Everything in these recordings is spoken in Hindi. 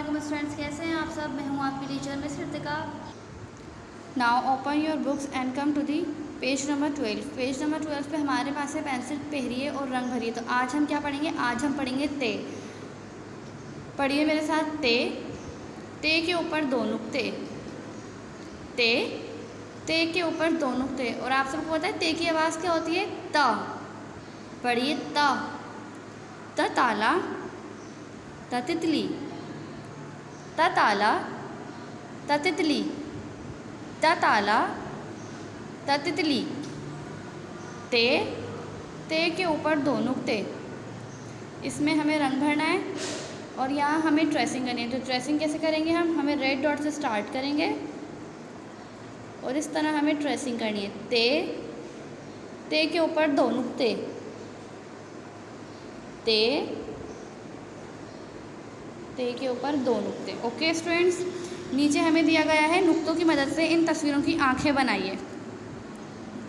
अस्सलाम स्टूडेंट्स, कैसे हैं आप सब। मैं हूं आपकी teacher miss Ritika. Now open your books and come to the page number 12। Page number 12 पे हमारे पास है पेंसिल पहरिए और रंग भरिए। तो आज हम क्या पढ़ेंगे, आज हम पढ़ेंगे ते। पढ़िए मेरे साथ। ते के ऊपर दो नुक्ते। ते के ऊपर दो नुक्ते। और आप सबको पता है ते की आवाज़ क्या होती है, त। पढ़िए त ताला, त तितली, त ताला, त तितली, त ताला, त तितली। ते के ऊपर दो नुक्ते। इसमें हमें रंग भरना है और यहाँ हमें ट्रेसिंग करनी है। तो ट्रेसिंग कैसे करेंगे हम, हमें रेड डॉट से स्टार्ट करेंगे और इस तरह हमें ट्रेसिंग करनी है। ते के ऊपर दो नुक्ते। ते के ऊपर दो नुक्ते। ओके स्टूडेंट्स, नीचे हमें दिया गया है नुक्तों की मदद से इन तस्वीरों की आंखें बनाइए।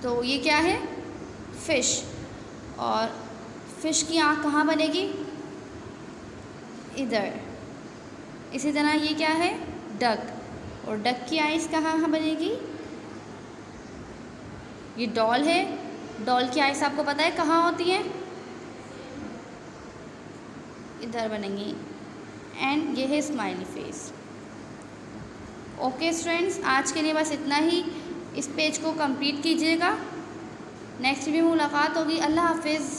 तो ये क्या है, फ़िश। और फ़िश की आँख कहाँ बनेगी, इधर। इसी तरह ये क्या है, डक। और डक की आइज़ कहाँ बनेगी, ये डॉल है। डॉल की आइज़ आपको पता है कहाँ होती है, इधर बनेंगी। एंड ये है स्माइली फेस। ओके स्टूडेंट्स, आज के लिए बस इतना ही। इस पेज को कंप्लीट कीजिएगा। नेक्स्ट भी मुलाकात होगी। अल्लाह हाफिज़।